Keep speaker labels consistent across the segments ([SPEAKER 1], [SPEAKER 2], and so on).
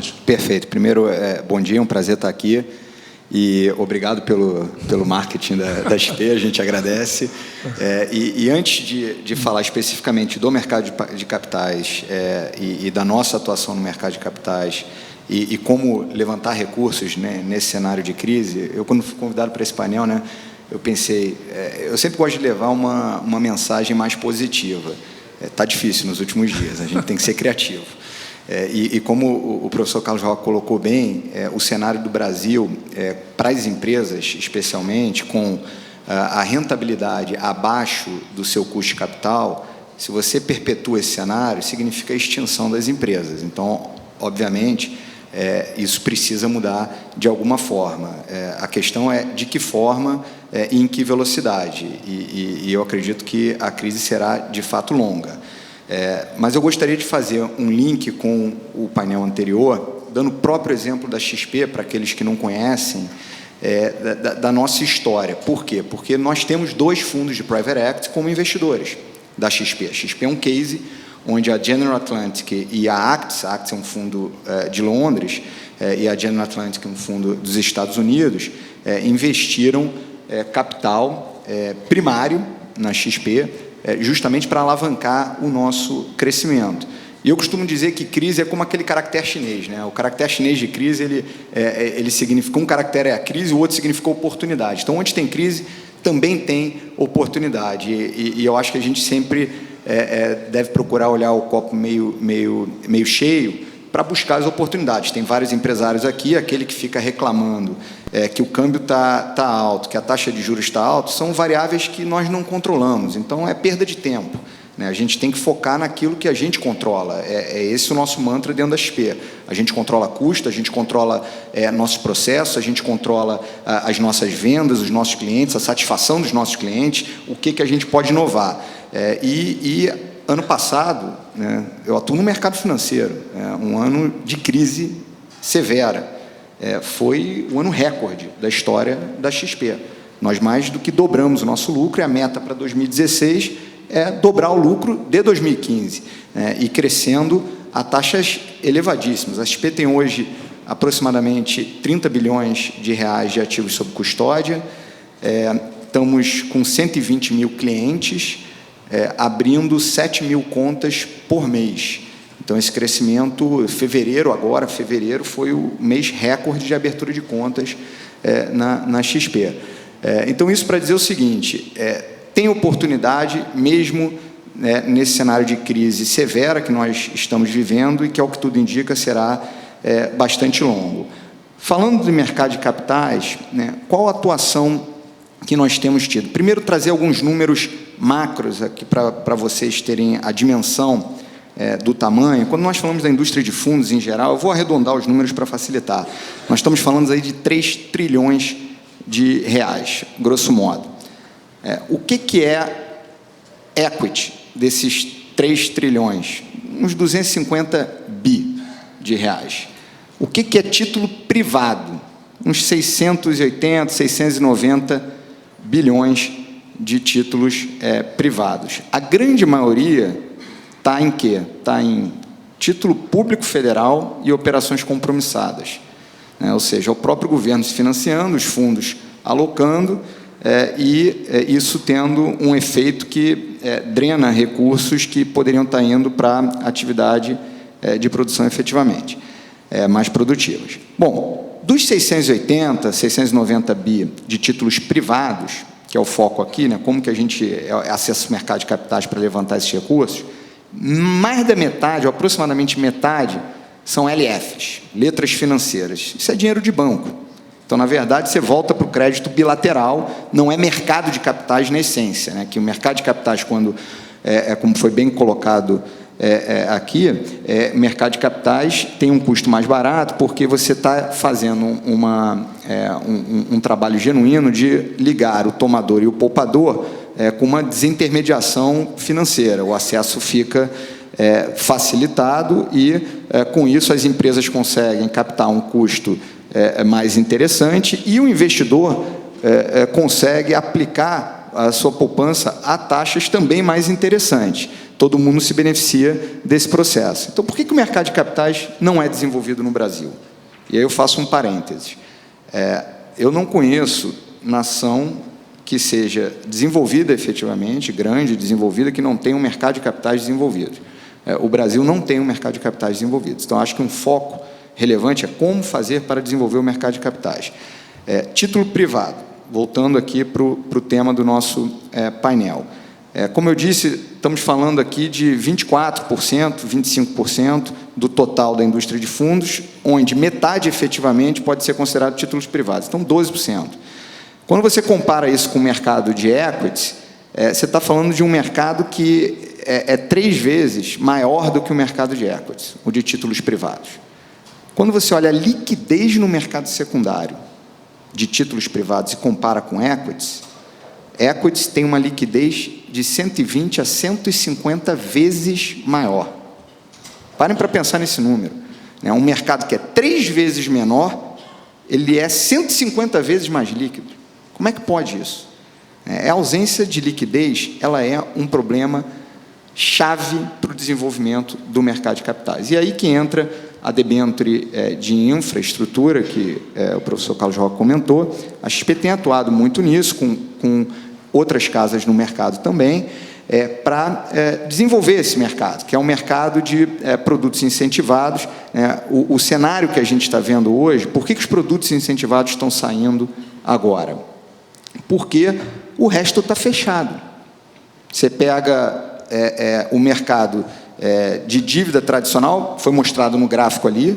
[SPEAKER 1] minutos.
[SPEAKER 2] Perfeito. Primeiro, bom dia, é um prazer estar aqui. E obrigado pelo marketing da XP, a gente agradece. E antes de falar especificamente do mercado de capitais e da nossa atuação no mercado de capitais e como levantar recursos, né, nesse cenário de crise, eu, quando fui convidado para esse painel, né, eu pensei, eu sempre gosto de levar uma mensagem mais positiva. Está difícil nos últimos dias, a gente tem que ser criativo. E como o professor Carlos Rocha colocou bem, o cenário do Brasil, para as empresas, especialmente, com a rentabilidade abaixo do seu custo de capital, se você perpetua esse cenário, significa a extinção das empresas. Então, obviamente, isso precisa mudar de alguma forma. A questão é de que forma e em que velocidade. E eu acredito que a crise será, de fato, longa. Mas eu gostaria de fazer um link com o painel anterior, dando o próprio exemplo da XP, para aqueles que não conhecem, da nossa história. Por quê? Porque nós temos 2 fundos de Private Equity como investidores da XP. A XP é um case onde a General Atlantic e a Actis é um fundo de Londres, e a General Atlantic é um fundo dos Estados Unidos, investiram capital primário na XP, justamente para alavancar o nosso crescimento. E eu costumo dizer que crise é como aquele caractere chinês, né? O caractere chinês de crise, ele significa, um caractere é a crise, o outro significa oportunidade. Então, onde tem crise, também tem oportunidade. E eu acho que a gente sempre deve procurar olhar o copo meio cheio para buscar as oportunidades. Tem vários empresários aqui, aquele que fica reclamando que o câmbio está alto, que a taxa de juros está alta, são variáveis que nós não controlamos, então é perda de tempo, né? A gente tem que focar naquilo que a gente controla, esse o nosso mantra dentro da XP. A gente controla custo, a gente controla nossos processos, a gente controla as nossas vendas, os nossos clientes, a satisfação dos nossos clientes, o que a gente pode inovar. Ano passado, né, eu atuo no mercado financeiro, um ano de crise severa. Foi o ano recorde da história da XP. Nós mais do que dobramos o nosso lucro, e a meta para 2016 é dobrar o lucro de 2015, e crescendo a taxas elevadíssimas. A XP tem hoje aproximadamente 30 bilhões de reais de ativos sob custódia, estamos com 120 mil clientes, abrindo 7 mil contas por mês. Então, esse crescimento, fevereiro foi o mês recorde de abertura de contas na XP. Então, isso para dizer o seguinte, tem oportunidade, mesmo nesse cenário de crise severa que nós estamos vivendo e que, ao que tudo indica, será bastante longo. Falando do mercado de capitais, né, qual a atuação que nós temos tido? Primeiro, trazer alguns números macros aqui para vocês terem a dimensão do tamanho. Quando nós falamos da indústria de fundos em geral, eu vou arredondar os números para facilitar. Nós estamos falando aí de 3 trilhões de reais, grosso modo. O que é equity desses 3 trilhões? Uns 250 bi de reais. O que é título privado? Uns 680, 690 bilhões de títulos privados. A grande maioria está em quê? Está em título público federal e operações compromissadas. Ou seja, o próprio governo se financiando, os fundos alocando, isso tendo um efeito que drena recursos que poderiam estar indo para atividade de produção efetivamente, mais produtivas. Bom, dos 680, 690 bi de títulos privados, que é o foco aqui, né, como que a gente acessa o mercado de capitais para levantar esses recursos, mais da metade, ou aproximadamente metade, são LFs, letras financeiras. Isso é dinheiro de banco. Então, na verdade, você volta para o crédito bilateral, não é mercado de capitais na essência, né? Que o mercado de capitais, quando, como foi bem colocado aqui, o mercado de capitais tem um custo mais barato, porque você está fazendo um trabalho genuíno de ligar o tomador e o poupador com uma desintermediação financeira. O acesso fica facilitado e, com isso, as empresas conseguem captar um custo mais interessante e o investidor consegue aplicar a sua poupança a taxas também mais interessantes. todo mundo se beneficia desse processo. Então, por que o mercado de capitais não é desenvolvido no Brasil? E aí eu faço um parênteses. Eu não conheço nação que seja desenvolvida efetivamente, grande, desenvolvida, que não tenha um mercado de capitais desenvolvido. O Brasil não tem um mercado de capitais desenvolvido. Então, acho que um foco relevante é como fazer para desenvolver o mercado de capitais. Título privado, voltando aqui para o tema do nosso painel. Como eu disse, estamos falando aqui de 24%, 25% do total da indústria de fundos, onde metade efetivamente pode ser considerado títulos privados, então 12%. Quando você compara isso com o mercado de equities, você está falando de um mercado que é 3 vezes maior do que o mercado de equities, o de títulos privados. Quando você olha a liquidez no mercado secundário de títulos privados e compara com equities tem uma liquidez de 120 a 150 vezes maior. Parem para pensar nesse número. Um mercado que é 3 vezes menor, ele é 150 vezes mais líquido. Como é que pode isso? A ausência de liquidez, ela é um problema chave para o desenvolvimento do mercado de capitais. E aí que entra a debênture de infraestrutura, que o professor Carlos Rocha comentou. A XP tem atuado muito nisso, com outras casas no mercado também, para desenvolver esse mercado, que é um mercado de produtos incentivados. O cenário que a gente está vendo hoje, por que os produtos incentivados estão saindo agora? Porque o resto está fechado. Você pega o mercado de dívida tradicional, foi mostrado no gráfico ali,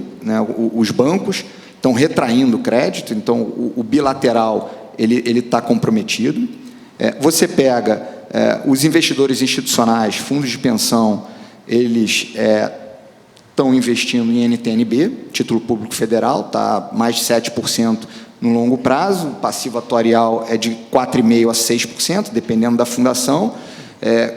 [SPEAKER 2] os bancos estão retraindo crédito, então o bilateral ele está comprometido. Você pega os investidores institucionais, fundos de pensão, eles estão investindo em NTN-B, título público federal, está mais de 7% no longo prazo, o passivo atuarial é de 4,5% a 6%, dependendo da fundação,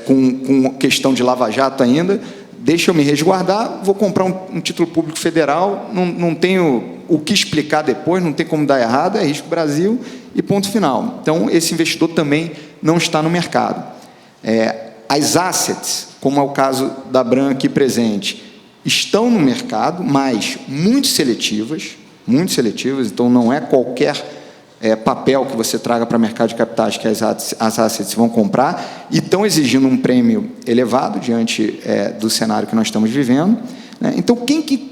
[SPEAKER 2] com questão de lava-jato ainda. Deixa eu me resguardar, vou comprar um título público federal, não tenho o que explicar depois, não tem como dar errado, é risco Brasil e ponto final. Então, esse investidor também não está no mercado. As assets, como é o caso da Bram aqui presente, estão no mercado, mas muito seletivas, então não é qualquer papel que você traga para o mercado de capitais que as assets vão comprar, e estão exigindo um prêmio elevado diante do cenário que nós estamos vivendo. Então, quem que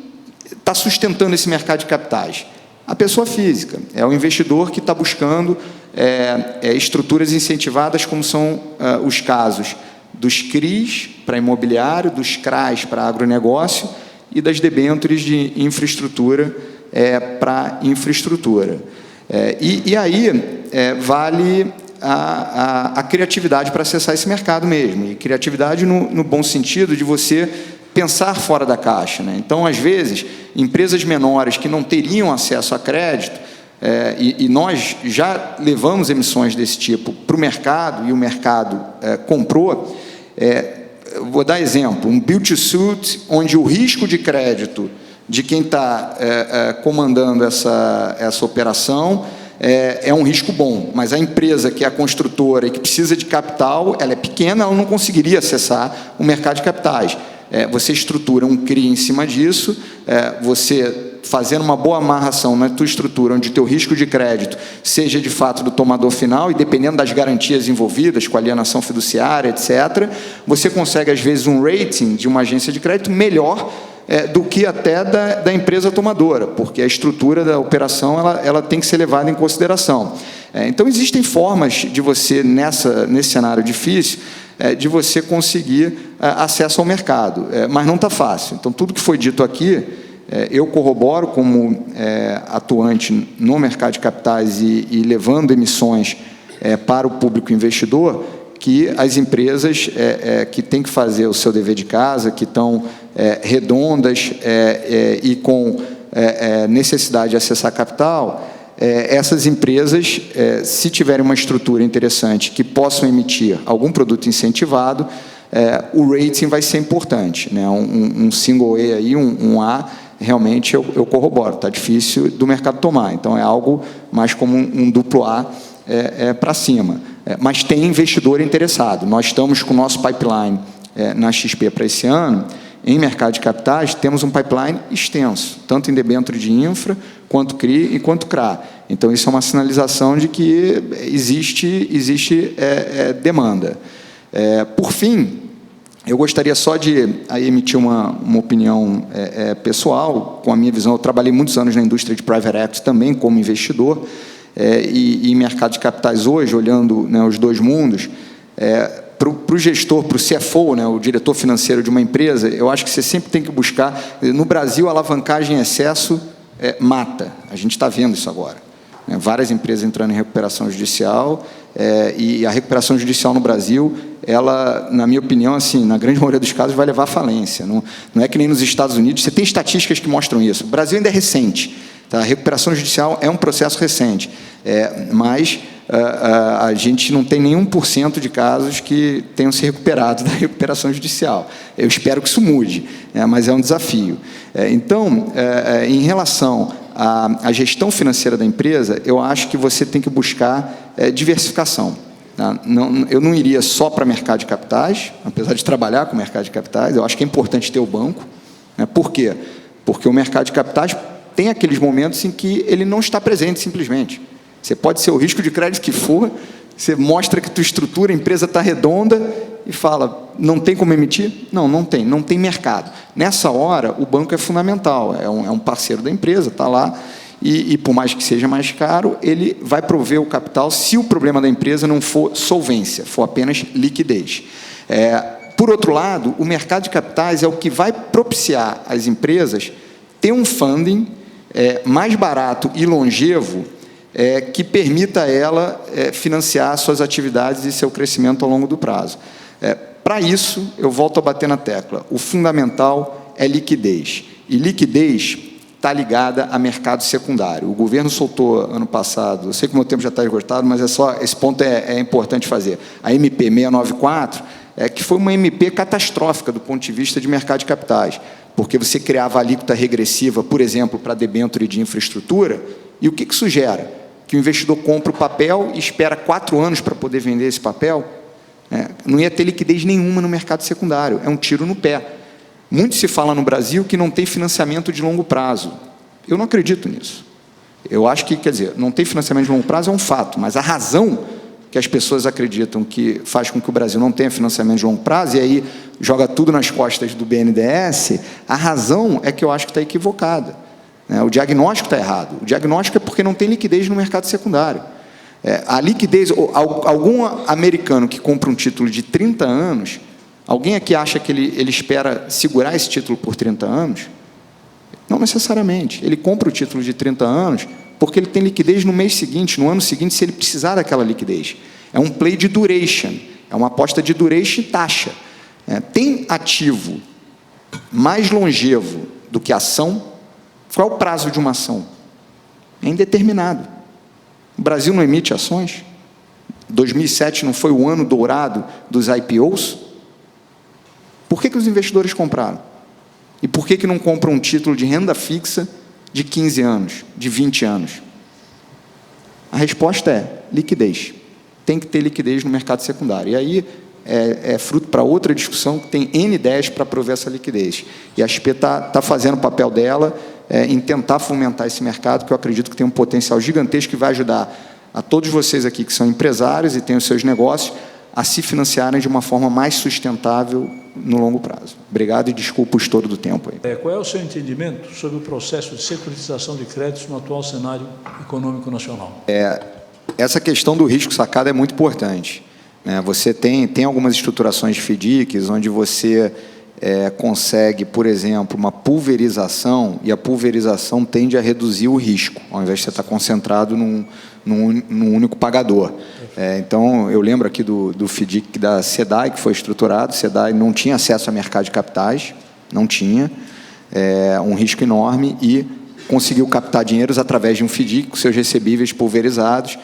[SPEAKER 2] está sustentando esse mercado de capitais? A pessoa física, é o investidor que está buscando estruturas incentivadas, como são os casos dos CRIs para imobiliário, dos CRAs para agronegócio e das debêntures de infraestrutura para infraestrutura. E aí vale a criatividade para acessar esse mercado mesmo, e criatividade no bom sentido de você pensar fora da caixa. Então, às vezes, empresas menores que não teriam acesso a crédito, e nós já levamos emissões desse tipo para o mercado, e o mercado comprou. Vou dar exemplo, um build-to-suit, onde o risco de crédito de quem está comandando essa operação é um risco bom, mas a empresa que é a construtora e que precisa de capital, ela é pequena, ela não conseguiria acessar o mercado de capitais. Você estrutura um CRI em cima disso, você fazendo uma boa amarração na tua estrutura, onde o teu risco de crédito seja de fato do tomador final, e dependendo das garantias envolvidas, com alienação fiduciária, etc., você consegue, às vezes, um rating de uma agência de crédito melhor do que até da empresa tomadora, porque a estrutura da operação ela tem que ser levada em consideração. Então, existem formas de você, nesse cenário difícil, de você conseguir acesso ao mercado, mas não está fácil. Então, tudo que foi dito aqui, eu corroboro como atuante no mercado de capitais e levando emissões para o público investidor, que as empresas que têm que fazer o seu dever de casa, que estão redondas e com necessidade de acessar capital, essas empresas, se tiverem uma estrutura interessante que possam emitir algum produto incentivado, o rating vai ser importante. Um single A, aí, um A, realmente eu corroboro, está difícil do mercado tomar, então é algo mais como um duplo A para cima. Mas tem investidor interessado. Nós estamos com o nosso pipeline na XP para esse ano, em mercado de capitais, temos um pipeline extenso, tanto em debênture de infra, quanto CRI e quanto CRA. Então, isso é uma sinalização de que existe demanda. Por fim, eu gostaria só de emitir uma opinião pessoal, com a minha visão. Eu trabalhei muitos anos na indústria de private equity também, como investidor, e em mercado de capitais hoje, olhando, né, os dois mundos, para o gestor, para o CFO, né, o diretor financeiro de uma empresa, eu acho que você sempre tem que buscar. No Brasil, a alavancagem em excesso mata. A gente está vendo isso agora. Várias empresas entrando em recuperação judicial, e a recuperação judicial no Brasil, ela, na minha opinião, assim, na grande maioria dos casos, vai levar à falência. Não é que nem nos Estados Unidos. Você tem estatísticas que mostram isso. O Brasil ainda é recente. Tá? A recuperação judicial é um processo recente, mas a gente não tem nenhum % de casos que tenham se recuperado da recuperação judicial. Eu espero que isso mude, mas é um desafio. Então, em relação à gestão financeira da empresa, eu acho que você tem que buscar diversificação. Tá? Eu não iria só para mercado de capitais, apesar de trabalhar com mercado de capitais. Eu acho que é importante ter o banco. Por quê? Porque o mercado de capitais tem aqueles momentos em que ele não está presente simplesmente. Você pode ser o risco de crédito que for, você mostra que tua estrutura, a empresa está redonda e fala, não tem como emitir? Não tem mercado. Nessa hora, o banco é fundamental, é um parceiro da empresa, está lá, e por mais que seja mais caro, ele vai prover o capital se o problema da empresa não for solvência, for apenas liquidez. Por outro lado, o mercado de capitais é o que vai propiciar às empresas ter um funding mais barato e longevo, que permita a ela financiar suas atividades e seu crescimento ao longo do prazo. Para isso, eu volto a bater na tecla, o fundamental é liquidez. E liquidez está ligada a mercado secundário. O governo soltou, ano passado, eu sei que o meu tempo já está esgotado, mas esse ponto é importante fazer. A MP 694, que foi uma MP catastrófica do ponto de vista de mercado de capitais, porque você criava alíquota regressiva, por exemplo, para debênture de infraestrutura, e o que isso gera? Que o investidor compra o papel e espera 4 anos para poder vender esse papel, não ia ter liquidez nenhuma no mercado secundário, é um tiro no pé. Muito se fala no Brasil que não tem financiamento de longo prazo. Eu não acredito nisso. Eu acho que, quer dizer, não tem financiamento de longo prazo é um fato, mas a razão que as pessoas acreditam que faz com que o Brasil não tenha financiamento de longo prazo, e aí joga tudo nas costas do BNDES, a razão é que eu acho que está equivocada. O diagnóstico está errado. O diagnóstico é porque não tem liquidez no mercado secundário. A liquidez, algum americano que compra um título de 30 anos, alguém aqui acha que ele espera segurar esse título por 30 anos? Não necessariamente. Ele compra o título de 30 anos porque ele tem liquidez no mês seguinte, no ano seguinte, se ele precisar daquela liquidez. É um play de duration, é uma aposta de duration e taxa. Tem ativo mais longevo do que ação? Qual é o prazo de uma ação? É indeterminado. O Brasil não emite ações? 2007 não foi o ano dourado dos IPOs? Por que os investidores compraram? E por que não compram um título de renda fixa de 15 anos, de 20 anos? A resposta é liquidez. Tem que ter liquidez no mercado secundário. E aí é fruto para outra discussão que tem N ideias para prover essa liquidez. E a XP está fazendo o papel dela em tentar fomentar esse mercado, que eu acredito que tem um potencial gigantesco que vai ajudar a todos vocês aqui que são empresários e têm os seus negócios a se financiarem de uma forma mais sustentável no longo prazo. Obrigado e desculpa o estouro do tempo aí.
[SPEAKER 1] Qual é o seu entendimento sobre o processo de securitização de créditos no atual cenário econômico nacional?
[SPEAKER 2] Essa questão do risco sacado é muito importante. Você tem algumas estruturações de FDICs onde você consegue, por exemplo, uma pulverização, e a pulverização tende a reduzir o risco, ao invés de você estar concentrado num único pagador. Então, eu lembro aqui do FDIC da SEDAI, que foi estruturado. SEDAI não tinha acesso a mercado de capitais, não tinha, um risco enorme, e conseguiu captar dinheiros através de um FDIC, com seus recebíveis pulverizados,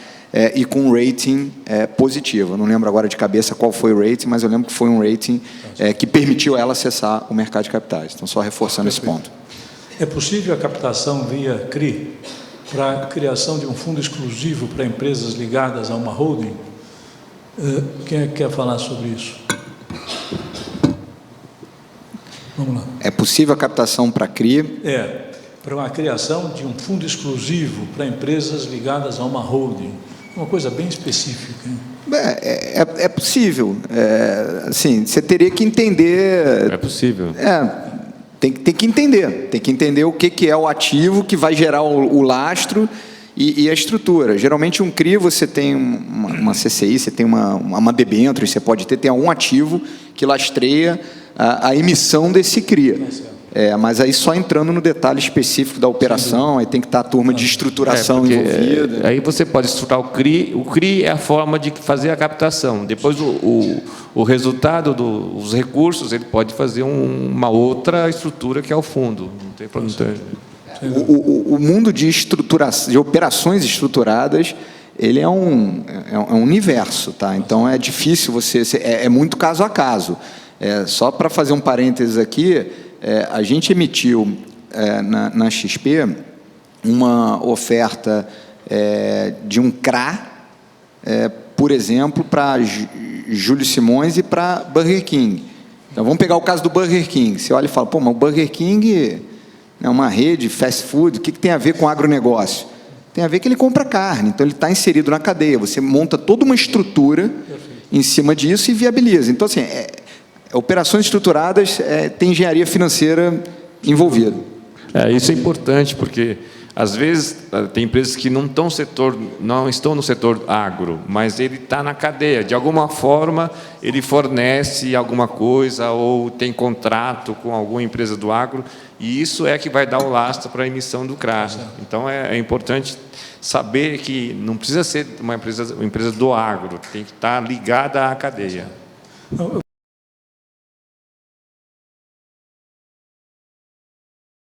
[SPEAKER 2] e com um rating positivo. Eu não lembro agora de cabeça qual foi o rating, mas eu lembro que foi um rating que permitiu ela acessar o mercado de capitais. Então, só reforçando esse ponto.
[SPEAKER 1] É possível a captação via CRI para a criação de um fundo exclusivo para empresas ligadas a uma holding? Quem é que quer falar sobre isso? Vamos lá.
[SPEAKER 2] É possível a captação para CRI?
[SPEAKER 1] Para uma criação de um fundo exclusivo para empresas ligadas a uma holding. Uma coisa bem específica, hein?
[SPEAKER 2] É possível. Assim, você teria que entender...
[SPEAKER 3] É possível.
[SPEAKER 2] Tem que entender. Tem que entender o que é o ativo que vai gerar o lastro e a estrutura. Geralmente, um CRI, você tem uma CCI, você tem uma debênture, você pode ter algum ativo que lastreia a emissão desse CRI. Mas aí só entrando no detalhe específico da operação, aí tem que estar a turma de estruturação envolvida.
[SPEAKER 3] Aí você pode estruturar o CRI. O CRI é a forma de fazer a captação. Depois, o resultado dos recursos, ele pode fazer uma outra estrutura, que é o fundo. Não tem problema.
[SPEAKER 2] O mundo de operações estruturadas, ele é um universo, tá? Então é difícil é muito caso a caso. Só para fazer um parênteses aqui, a gente emitiu na XP uma oferta de um CRA, por exemplo, para Júlio Simões e para Burger King. Então vamos pegar o caso do Burger King. Você olha e fala, mas o Burger King é uma rede fast food, o que tem a ver com agronegócio? Tem a ver que ele compra carne, então ele está inserido na cadeia. Você monta toda uma estrutura em cima disso e viabiliza. Então, assim, operações estruturadas tem engenharia financeira envolvida.
[SPEAKER 3] Isso é importante, porque, às vezes, tem empresas que não estão no setor agro, mas ele está na cadeia. De alguma forma, ele fornece alguma coisa ou tem contrato com alguma empresa do agro, e isso é que vai dar o lastro para a emissão do CRA. Então, é importante saber que não precisa ser uma empresa do agro, tem que estar ligada à cadeia.